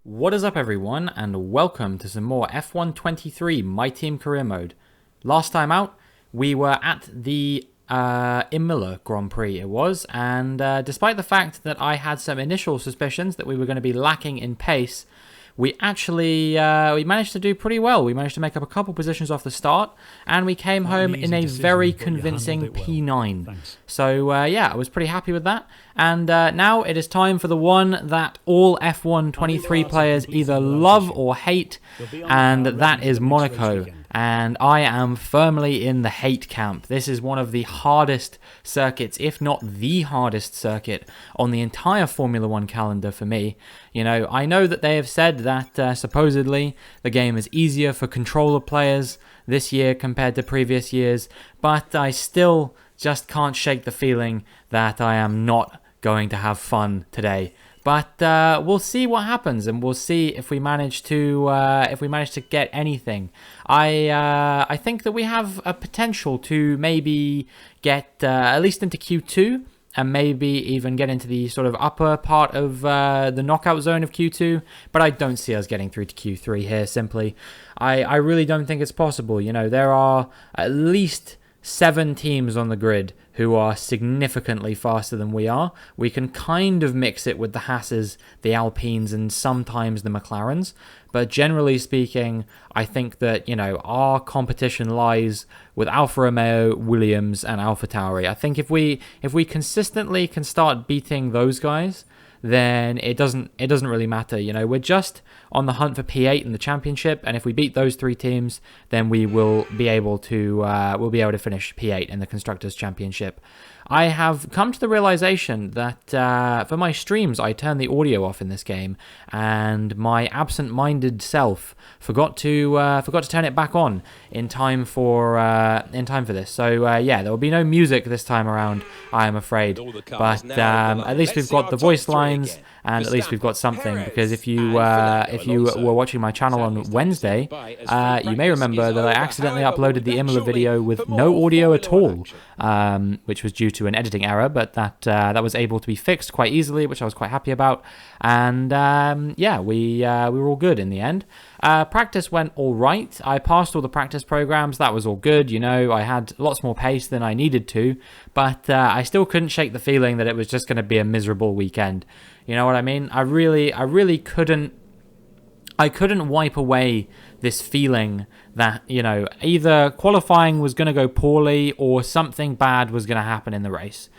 What is up everyone, and welcome to some more F123 My Team Career Mode. Last time out, we were at the Imola Grand Prix it was, and despite the fact that I had some initial suspicions that we were going to be lacking in pace, we actually we managed to do pretty well. We managed to make up a couple positions off the start, and we came home in a very convincing P9. So yeah, I was pretty happy with that. And now it is time for the one that all F1 23 players either love or hate, and that is Monaco. And I am firmly in the hate camp. This is one of the hardest circuits, if not the hardest circuit on the entire Formula 1 calendar for me. You know, I know that they have said that supposedly the game is easier for controller players this year compared to previous years, but I still just can't shake the feeling that I am not going to have fun today. But we'll see what happens, and we'll see if we manage to get anything. I think that we have a potential to maybe get at least into Q2, and maybe even get into the sort of upper part of the knockout zone of Q2. But I don't see us getting through to Q3 here. Simply, I really don't think it's possible. You know, there are at least 7 teams on the grid who are significantly faster than we are. We can kind of mix it with the Haas's, the Alpines, and sometimes the McLarens. But generally speaking, I think that, you know, our competition lies with Alfa Romeo, Williams, and AlphaTauri. I think if we consistently can start beating those guys, then it doesn't really matter. You know, we're just on the hunt for P8 in the championship, and if we beat those 3 teams, then we will be able to finish P8 in the Constructors' Championship. I have come to the realization that for my streams, I turn the audio off in this game, and my absent-minded self forgot to turn it back on in time for this. So yeah, there will be no music this time around, I am afraid. But at least we've got the voice lines, and at least we've got something. Because if you were watching my channel on Wednesday, you may remember that I accidentally uploaded the Imola video with no audio at all, which was due to an editing error, but that was able to be fixed quite easily, which I was quite happy about. And yeah, we were all good in the end. Practice went all right. I passed all the practice programs. That was all good. You know, I had lots more pace than I needed to, but I still couldn't shake the feeling that it was just going to be a miserable weekend. You know what I mean? I really couldn't wipe away this feeling that, you know, either qualifying was going to go poorly or something bad was going to happen in the race.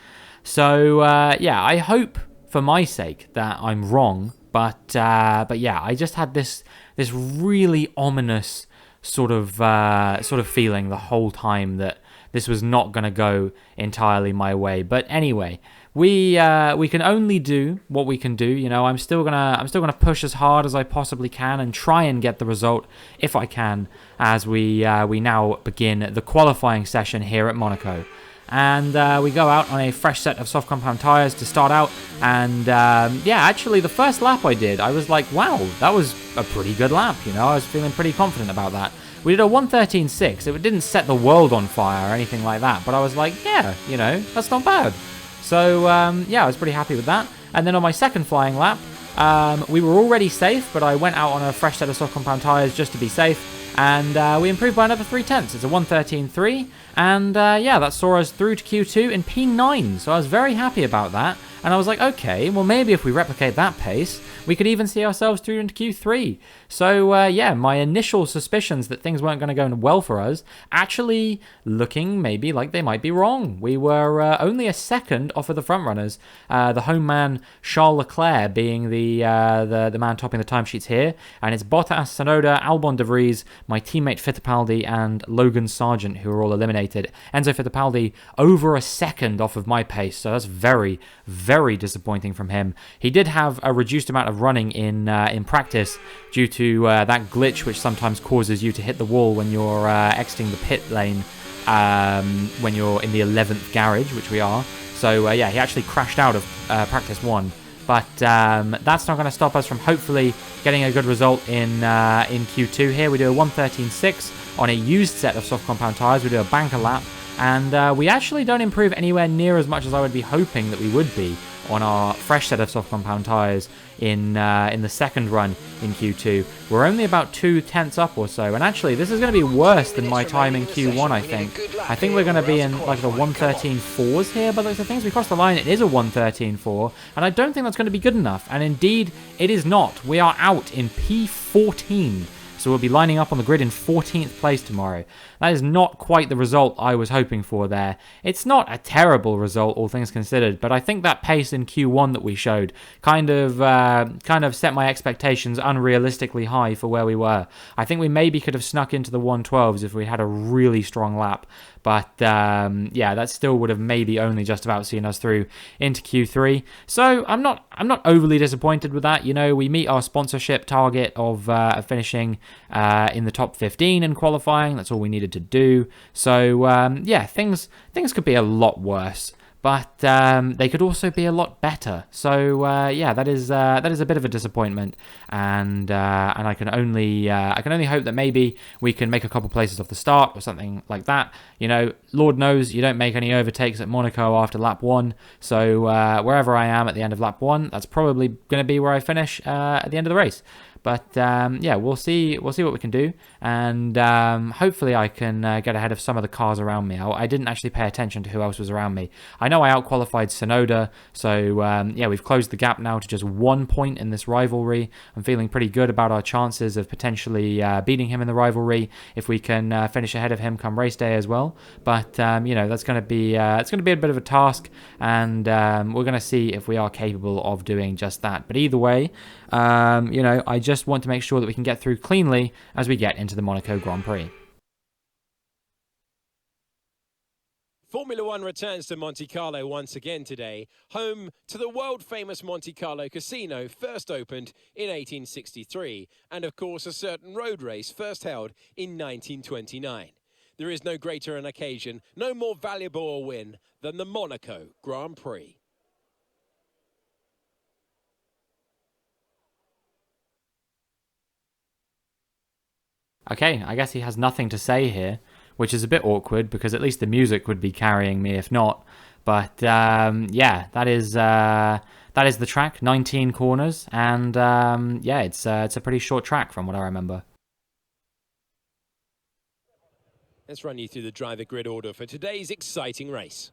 So yeah, I hope for my sake that I'm wrong, but yeah, I just had this really ominous sort of feeling the whole time that this was not going to go entirely my way. But anyway, we can only do what we can do. You know, I'm still gonna push as hard as I possibly can and try and get the result if I can, as we now begin the qualifying session here at Monaco. And we go out on a fresh set of soft compound tyres to start out. And yeah, actually the first lap I did, I was like, wow, that was a pretty good lap. You know, I was feeling pretty confident about that. We did a 1:13.6. It didn't set the world on fire or anything like that, but I was like, yeah, you know, that's not bad. So yeah, I was pretty happy with that. And then on my second flying lap, we were already safe, but I went out on a fresh set of soft compound tyres just to be safe. And we improved by another 0.3. It's a 1:13.3. And yeah, that saw us through to Q2 in P9. So I was very happy about that. And I was like, okay, well, maybe if we replicate that pace, we could even see ourselves through into Q3. So, yeah, my initial suspicions that things weren't going to go well for us actually looking maybe like they might be wrong. We were only a second off of the front runners. The home man, Charles Leclerc, being the man topping the timesheets here. And it's Bottas, Tsunoda, Albon de Vries, my teammate Fittipaldi, and Logan Sargent, who are all eliminated. Enzo Fittipaldi over a second off of my pace. So that's very, very disappointing from him. He did have a reduced amount of running in practice due to that glitch which sometimes causes you to hit the wall when you're exiting the pit lane when you're in the 11th garage, which we are. So yeah, he actually crashed out of practice 1. But that's not going to stop us from hopefully getting a good result in Q2 here. We do a 1:13.6 on a used set of soft compound tyres. We do a banker lap. And we actually don't improve anywhere near as much as I would be hoping that we would be on our fresh set of soft compound tyres in the second run in Q2. We're only about 2/10 up or so, and actually this is going to be worse than my time in Q1, I think. I think we're going to be in like the 1:13.4s here, but the things we crossed the line, it is a 1:13.4, and I don't think that's going to be good enough, and indeed it is not. We are out in P14. So we'll be lining up on the grid in 14th place tomorrow. That is not quite the result I was hoping for there. It's not a terrible result, all things considered, but I think that pace in Q1 that we showed kind of set my expectations unrealistically high for where we were. I think we maybe could have snuck into the 112s if we had a really strong lap. But yeah, that still would have maybe only just about seen us through into Q3. So I'm not overly disappointed with that. You know, we meet our sponsorship target of finishing in the top 15 in qualifying. That's all we needed to do. So yeah, things could be a lot worse, but they could also be a lot better. So yeah, that is a bit of a disappointment, and I can only hope that maybe we can make a couple places off the start or something like that. You know, Lord knows you don't make any overtakes at Monaco after lap 1. So wherever I am at the end of lap 1, that's probably going to be where I finish at the end of the race. But yeah, we'll see what we can do, and hopefully I can get ahead of some of the cars around me. I didn't actually pay attention to who else was around me. I know I outqualified Tsunoda, so yeah, we've closed the gap now to just 1 point in this rivalry. I'm feeling pretty good about our chances of potentially beating him in the rivalry if we can finish ahead of him come race day as well. But you know, that's going to be it's going to be a bit of a task, and we're going to see if we are capable of doing just that. But either way, you know, I just want to make sure that we can get through cleanly as we get into the Monaco Grand Prix. Formula One returns to Monte Carlo once again today, home to the world-famous Monte Carlo Casino, first opened in 1863, and of course a certain road race first held in 1929. There is no greater an occasion, no more valuable a win than the Monaco Grand Prix. Okay, I guess he has nothing to say here, which is a bit awkward because at least the music would be carrying me if not. But yeah, that is the track, 19 corners, and yeah, it's a pretty short track from what I remember. Let's run you through the driver grid order for today's exciting race.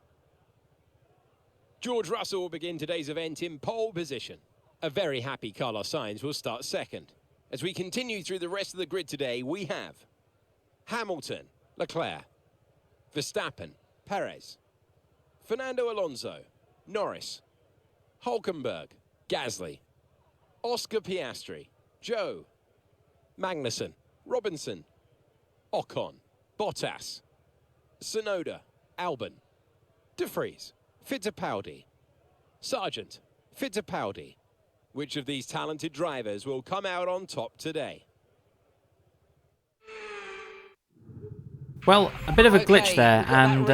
George Russell will begin today's event in pole position. A very happy Carlos Sainz will start second. As we continue through the rest of the grid today, we have Hamilton, Leclerc, Verstappen, Perez, Fernando Alonso, Norris, Hulkenberg, Gasly, Oscar Piastri, ZHOU, Magnussen, Robinson, Ocon, Bottas, Tsunoda, Albon, De Vries, Fittipaldi, Sargent, Fittipaldi. Which of these talented drivers will come out on top today? Well, a bit of a glitch there, and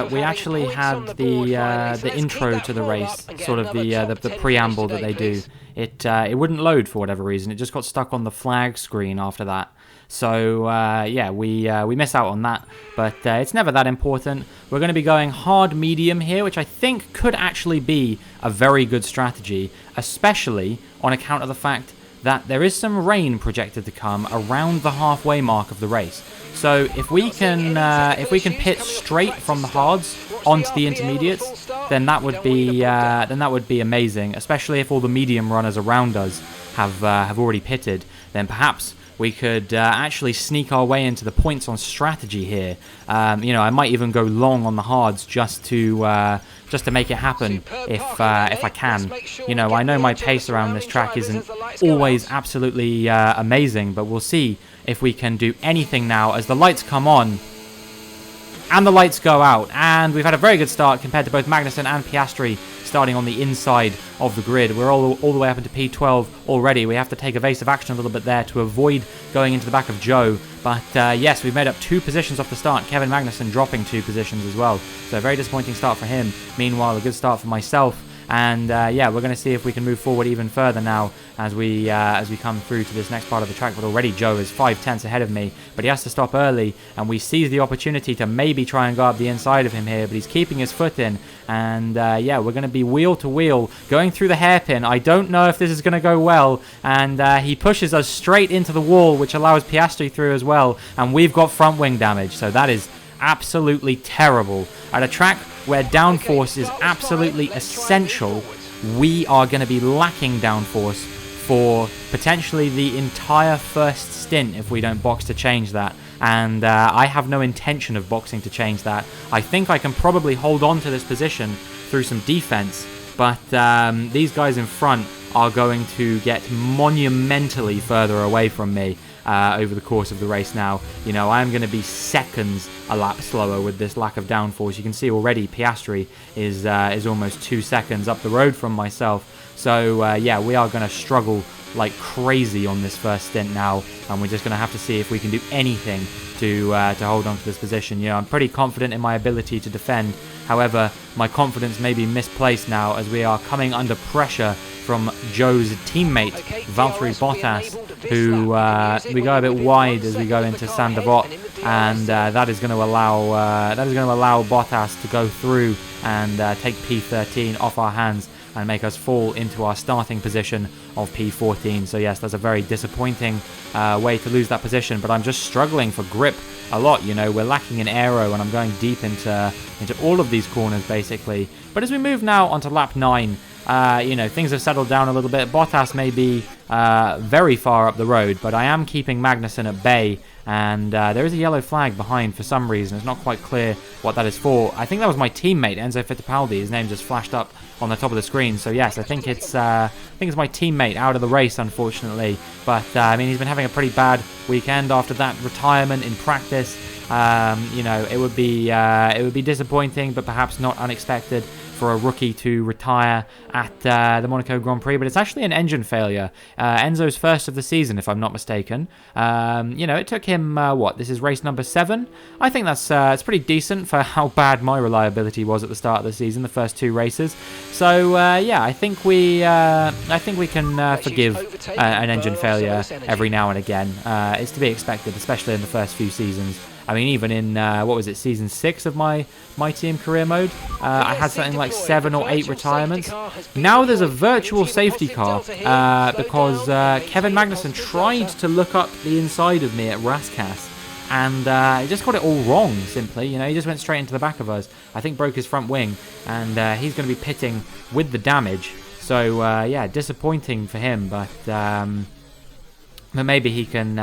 we actually had the intro to the race, sort of the preamble that they do. It wouldn't load for whatever reason. It just got stuck on the flag screen after that. So yeah, we miss out on that, but it's never that important. We're going to be going hard medium here, which I think could actually be a very good strategy, especially on account of the fact that there is some rain projected to come around the halfway mark of the race. So if we can pit straight from the hards onto the intermediates, then that would be amazing. Especially if all the medium runners around us have already pitted, then perhaps we could actually sneak our way into the points on strategy here. You know, I might even go long on the hards just to make it happen if I can. You know, I know my pace around this track isn't always absolutely amazing, but we'll see if we can do anything now as the lights come on and the lights go out. And we've had a very good start compared to both Magnussen and Piastri starting on the inside of the grid. We're all the way up into P12 already. We have to take evasive action a little bit there to avoid going into the back of ZHOU. But yes, we've made up 2 positions off the start. Kevin Magnussen dropping 2 positions as well. So a very disappointing start for him. Meanwhile, a good start for myself And yeah, we're going to see if we can move forward even further now as we come through to this next part of the track. But already ZHOU is 5/10 ahead of me, but he has to stop early, and we seize the opportunity to maybe try and go up the inside of him here, but he's keeping his foot in. And yeah, we're going to be wheel to wheel going through the hairpin. I don't know if this is going to go well, and he pushes us straight into the wall, which allows Piastri through as well, and we've got front wing damage, so that is absolutely terrible. At a track where downforce is absolutely essential, we are going to be lacking downforce for potentially the entire first stint if we don't box to change that. And I have no intention of boxing to change that. I think I can probably hold on to this position through some defense, but these guys in front are going to get monumentally further away from me over the course of the race now. You know, I'm going to be seconds a lap slower with this lack of downforce. You can see already Piastri is almost 2 seconds up the road from myself. So yeah, we are going to struggle like crazy on this first stint now, and we're just going to have to see if we can do anything to hold on to this position. You know, I'm pretty confident in my ability to defend. However, my confidence may be misplaced now as we are coming under pressure from ZHOU's teammate Valtteri Bottas, who we go a bit wide as we go into Saint-Devote, and that is going to allow Bottas to go through and take P13 off our hands and make us fall into our starting position of P14. So yes, that's a very disappointing way to lose that position, but I'm just struggling for grip a lot. You know, we're lacking in aero, and I'm going deep into all of these corners basically. But as we move now onto lap 9, you know, things have settled down a little bit. Bottas may be very far up the road, but I am keeping Magnussen at bay, and there is a yellow flag behind for some reason. It's not quite clear what that is for. I think that was my teammate Enzo Fittipaldi. His name just flashed up on the top of the screen. So yes, I think it's my teammate out of the race, unfortunately. But I mean, he's been having a pretty bad weekend after that retirement in practice. You know, it would be disappointing, but perhaps not unexpected for a rookie to retire at the Monaco Grand Prix, but it's actually an engine failure. Enzo's first of the season, if I'm not mistaken. You know, it took him, this is race number 7? I think that's it's pretty decent for how bad my reliability was at the start of the season, the first 2 races. So, yeah, I think we can forgive an engine failure every now and again. It's to be expected, especially in the first few seasons. I mean, even in, season 6 of my team career mode, I had something like 7 or 8 retirements. Now there's a virtual safety car because Kevin Magnussen tried to look up the inside of me at Rascasse, and he just got it all wrong, simply. You know, he just went straight into the back of us. I think broke his front wing, and he's going to be pitting with the damage. So, yeah, disappointing for him, but maybe he can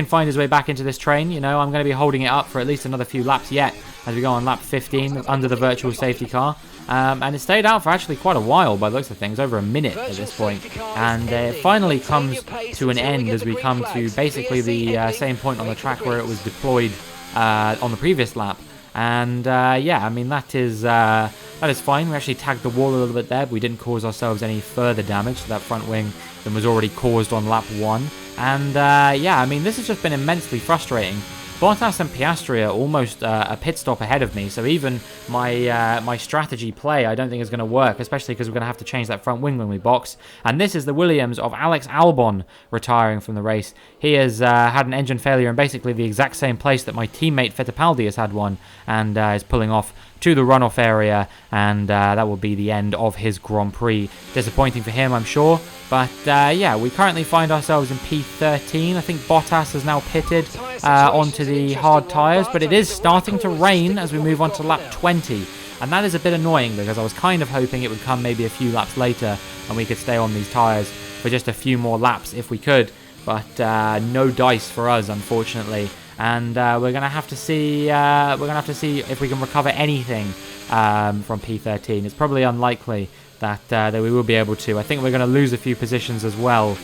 find his way back into this train. You know, I'm going to be holding it up for at least another few laps yet as we go on lap 15 under the virtual safety car. And it stayed out for actually quite a while by the looks of things, over a minute at this point. And it finally comes to an end as we come to basically the same point on the track where it was deployed on the previous lap. And yeah, I mean, that is fine. We actually tagged the wall a little bit there, but we didn't cause ourselves any further damage to that front wing than was already caused on lap 1. And yeah, I mean, this has just been immensely frustrating. Bottas and Piastri are almost a pit stop ahead of me, so even my strategy play I don't think is going to work, especially because we're going to have to change that front wing when we box. And this is the Williams of Alex Albon retiring from the race. He has had an engine failure in basically the exact same place that my teammate Fittipaldi has had one, and is pulling off to the runoff area, and that will be the end of his Grand Prix. Disappointing for him, I'm sure, but yeah, we currently find ourselves in P13. I think Bottas has now pitted onto the hard tyres, but it is starting to rain as we move on to lap 20, and that is a bit annoying because I was kind of hoping it would come maybe a few laps later and we could stay on these tyres for just a few more laps if we could, but no dice for us, unfortunately. And we're gonna have to see if we can recover anything from P13. It's probably unlikely that we will be able to. I think we're going to lose a few positions as well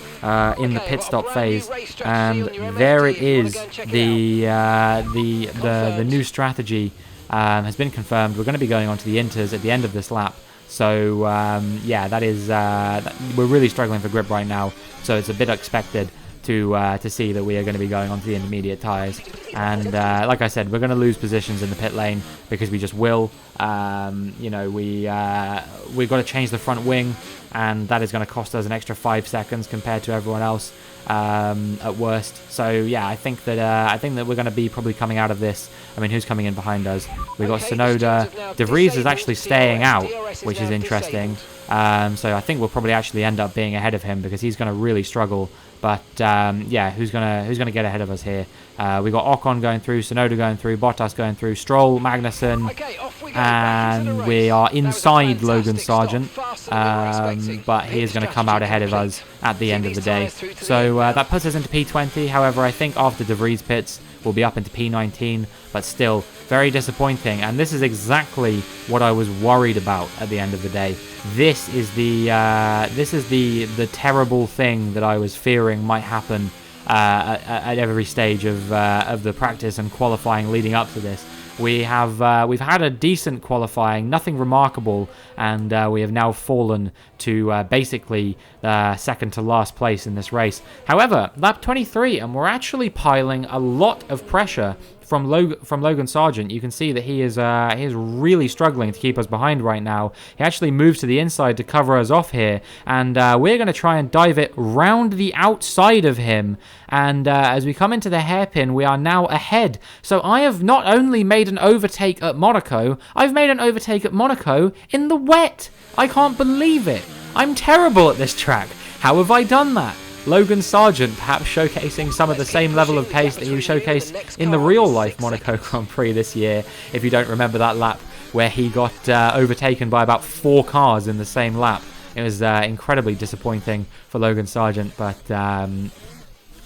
in the pit stop phase. And there it is. The new strategy has been confirmed. We're going to be going on to the inters at the end of this lap. So yeah, that is we're really struggling for grip right now. So it's a bit expected to see that we are going to be going onto the intermediate tyres. And like I said, we're going to lose positions in the pit lane because we just will. You know, we've got to change the front wing, and that is going to cost us an extra 5 seconds compared to everyone else at worst. So yeah, I think that we're going to be probably coming out of this. I mean, who's coming in behind us? We've got Tsunoda. De Vries is actually staying out, which is interesting. So I think we'll probably actually end up being ahead of him because he's going to really struggle. But yeah, who's gonna get ahead of us here? We got Ocon going through, Tsunoda going through, Bottas going through, Stroll, Magnussen, and we are inside Logan Sargent. But he is going to come out ahead of us at the end of the day. So that puts us into P20. However, I think after De Vries pits, we'll be up into P19. But still, very disappointing. And this is exactly what I was worried about at the end of the day. This is the terrible thing that I was fearing might happen at every stage of the practice and qualifying leading up to this. We've had a decent qualifying, nothing remarkable, and we have now fallen to basically second to last place in this race. However, lap 23, and we're actually piling a lot of pressure from Logan Sargent. You can see that he is really struggling to keep us behind right now. He actually moves to the inside to cover us off here, and we're going to try and dive it round the outside of him. And as we come into the hairpin, we are now ahead. So I have not only made an overtake at Monaco, I've made an overtake at Monaco in the wet. I can't believe it. I'm terrible at this track. How have I done that? Logan Sargent perhaps showcasing some of the same level of pace that he showcased in the real-life Monaco Grand Prix this year, if you don't remember that lap where he got overtaken by about 4 cars in the same lap. It was incredibly disappointing for Logan Sargent, but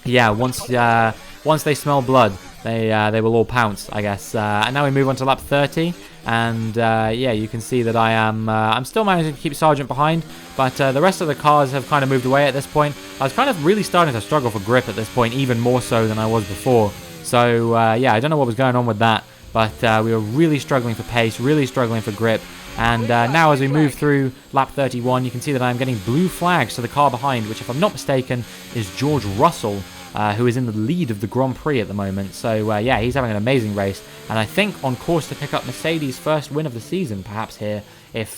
yeah, once they smell blood, they will all pounce, I guess. And now we move on to lap 30. And yeah, you can see that I'm still managing to keep Sargent behind, but the rest of the cars have kind of moved away at this point. I was kind of really starting to struggle for grip at this point, even more so than I was before. So yeah, I don't know what was going on with that, but we were really struggling for pace, really struggling for grip. And now as we move through lap 31, you can see that I'm getting blue flags to the car behind, which if I'm not mistaken is George Russell, who is in the lead of the Grand Prix at the moment. So yeah, he's having an amazing race, and I think on course to pick up Mercedes' first win of the season, perhaps here, if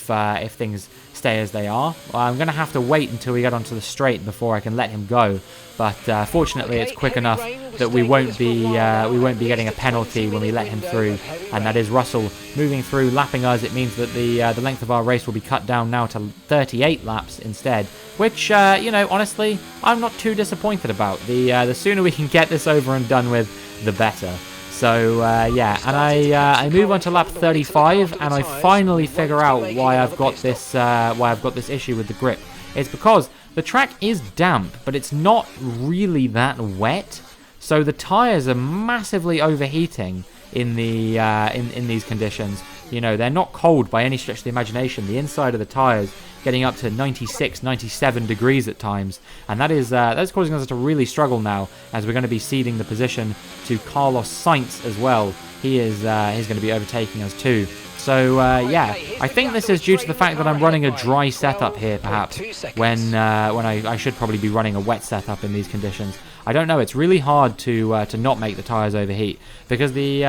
things stay as they are. I'm going to have to wait until we get onto the straight before I can let him go. But fortunately, it's quick enough that we won't be getting a penalty when we let him through, and that is Russell moving through, lapping us. It means that the length of our race will be cut down now to 38 laps instead, which you know, honestly, I'm not too disappointed about. The sooner we can get this over and done with, the better. So yeah, and I move on to lap 35, and I finally figure out why I've got this issue with the grip. It's because the track is damp, but it's not really that wet, so the tires are massively overheating in the in these conditions. You know, they're not cold by any stretch of the imagination. The inside of the tires getting up to 96, 97 degrees at times, and that's causing us to really struggle now, as we're going to be ceding the position to Carlos Sainz as well. He's going to be overtaking us too. So yeah, I think this is due to the fact that I'm running a dry setup here, perhaps, when I should probably be running a wet setup in these conditions. I don't know. It's really hard to not make the tires overheat, because the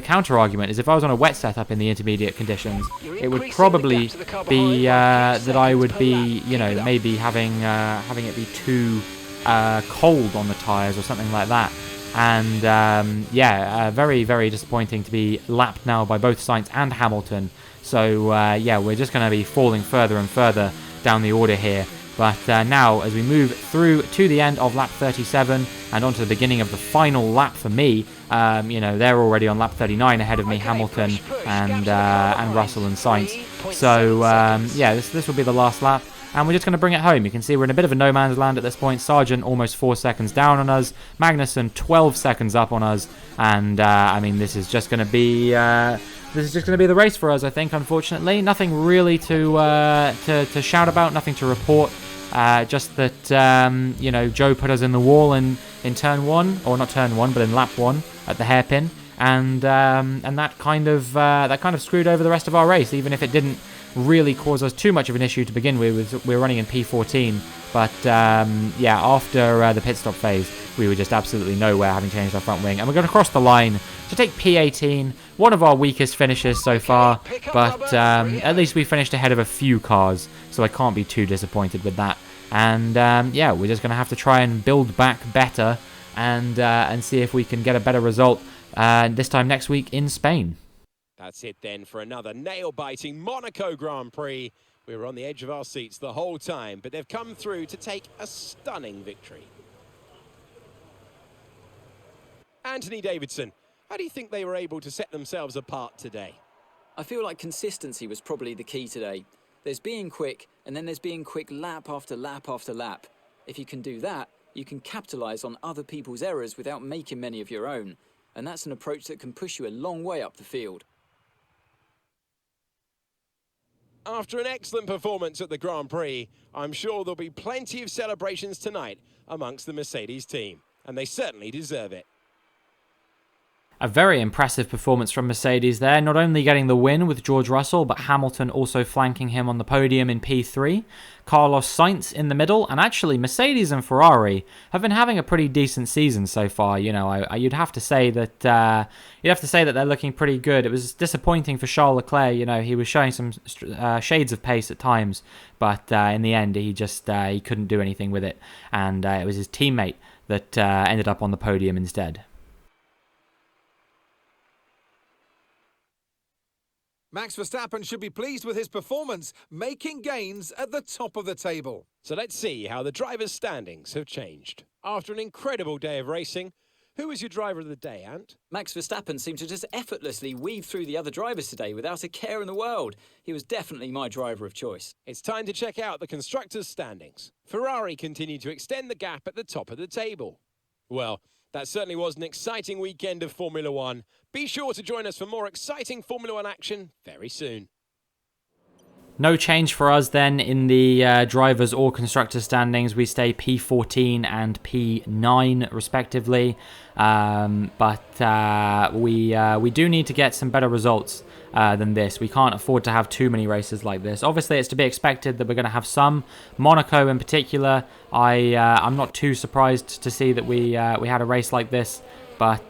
counter argument is if I was on a wet setup in the intermediate conditions, it would probably be that I would be, you know, maybe having it be too cold on the tires or something like that. And yeah, very, very disappointing to be lapped now by both Sainz and Hamilton. So yeah, we're just going to be falling further and further down the order here. But now, as we move through to the end of lap 37 and onto the beginning of the final lap for me, you know, they're already on lap 39 ahead of me, Hamilton and Russell and Sainz. So yeah, this will be the last lap. And we're just going to bring it home. You can see we're in a bit of a no man's land at this point. Sargent almost 4 seconds down on us. Magnussen 12 seconds up on us. And I mean, this is just going to be the race for us, I think. Unfortunately, nothing really to shout about, nothing to report. Just that you know, Zhou put us in the wall in turn 1, or not turn 1, but in lap 1 at the hairpin, and that kind of screwed over the rest of our race, even if it didn't really cause us too much of an issue to begin with. We're running in P14, But yeah, after the pit stop phase, we were just absolutely nowhere, having changed our front wing. And we're going to cross the line to take P18, one of our weakest finishes so far. But at least we finished ahead of a few cars, so I can't be too disappointed with that. And yeah, we're just going to have to try and build back better and see if we can get a better result this time next week in Spain. That's it then for another nail-biting Monaco Grand Prix. We were on the edge of our seats the whole time, but they've come through to take a stunning victory. Anthony Davidson, how do you think they were able to set themselves apart today? I feel like consistency was probably the key today. There's being quick, and then there's being quick lap after lap after lap. If you can do that, you can capitalise on other people's errors without making many of your own. And that's an approach that can push you a long way up the field. After an excellent performance at the Grand Prix, I'm sure there'll be plenty of celebrations tonight amongst the Mercedes team, and they certainly deserve it. A very impressive performance from Mercedes there, not only getting the win with George Russell, but Hamilton also flanking him on the podium in P3, Carlos Sainz in the middle, and actually Mercedes and Ferrari have been having a pretty decent season so far. You know, you'd have to say that they're looking pretty good. It was disappointing for Charles Leclerc. You know, he was showing some shades of pace at times, but in the end he couldn't do anything with it, and it was his teammate that ended up on the podium instead. Max Verstappen should be pleased with his performance, making gains at the top of the table. So let's see how the drivers' standings have changed. After an incredible day of racing, who was your driver of the day, Ant? Max Verstappen seemed to just effortlessly weave through the other drivers today without a care in the world. He was definitely my driver of choice. It's time to check out the constructors' standings. Ferrari continued to extend the gap at the top of the table. Well, that certainly was an exciting weekend of Formula One. Be sure to join us for more exciting Formula One action very soon. No change for us then in the drivers or constructors standings. We stay P14 and P9 respectively, but we do need to get some better results than this. We can't afford to have too many races like this. Obviously, it's to be expected that we're going to have some. Monaco in particular, I'm not too surprised to see that we had a race like this, but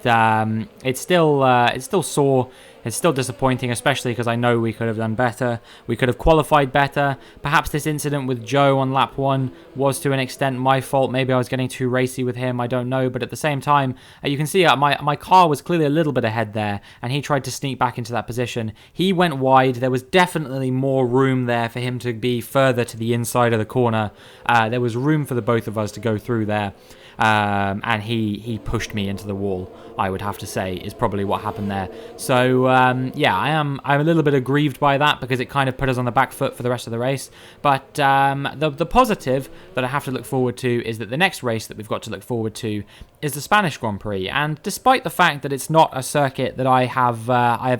it's still sore. It's still disappointing, especially because I know we could have done better. We could have qualified better. Perhaps this incident with ZHOU on lap 1 was to an extent my fault. Maybe I was getting too racy with him. I don't know. But at the same time, you can see my car was clearly a little bit ahead there, and he tried to sneak back into that position. He went wide. There was definitely more room there for him to be further to the inside of the corner. There was room for the both of us to go through there. And he pushed me into the wall, I would have to say, is probably what happened there. So yeah, I'm a little bit aggrieved by that because it kind of put us on the back foot for the rest of the race. But the positive that I have to look forward to is that the next race that we've got to look forward to is the Spanish Grand Prix. And despite the fact that it's not a circuit that I have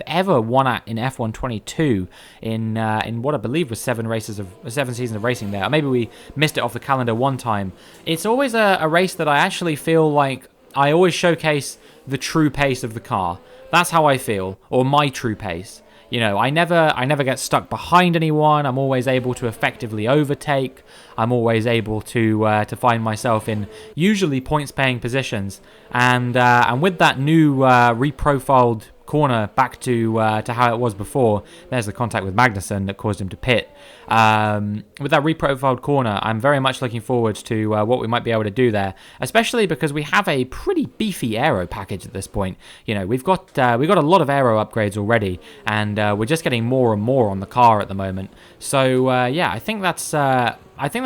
ever won at in F1 22 in what I believe was 7 seasons of racing there, or maybe we missed it off the calendar one time, it's always a race that I actually feel like I always showcase the true pace of the car. That's how I feel, or my true pace. You know, I never get stuck behind anyone. I'm always able to effectively overtake. I'm always able to find myself in usually points-paying positions. And with that new reprofiled corner back to how it was before, there's the contact with Magnussen that caused him to pit. With that reprofiled corner, I'm very much looking forward to what we might be able to do there, especially because we have a pretty beefy aero package at this point. You know, we've got a lot of aero upgrades already, and we're just getting more and more on the car at the moment. So yeah, I think that's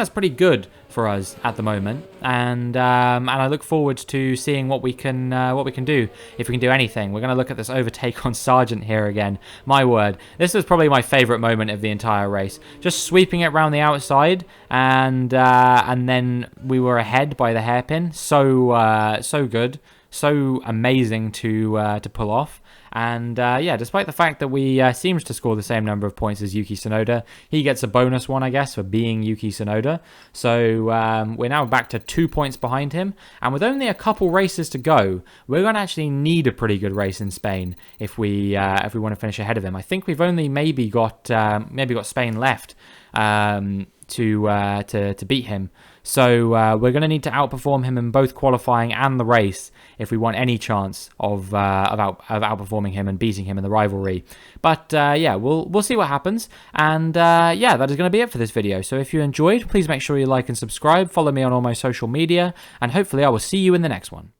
pretty good for us at the moment, and I look forward to seeing what we can do, if we can do anything. We're going to look at this overtake on Sargent here again. My word, this was probably my favourite moment of the entire race. Just sweeping it around the outside, and then we were ahead by the hairpin. So good, so amazing to pull off. And yeah, despite the fact that we seems to score the same number of points as Yuki Tsunoda, he gets a bonus one, I guess, for being Yuki Tsunoda. So we're now back to 2 points behind him. And with only a couple races to go, we're going to actually need a pretty good race in Spain if we want to finish ahead of him. I think we've only maybe got Spain left to beat him. So we're going to need to outperform him in both qualifying and the race if we want any chance of outperforming him and beating him in the rivalry. But yeah, we'll see what happens. And yeah, that is going to be it for this video. So if you enjoyed, please make sure you like and subscribe. Follow me on all my social media. And hopefully I will see you in the next one.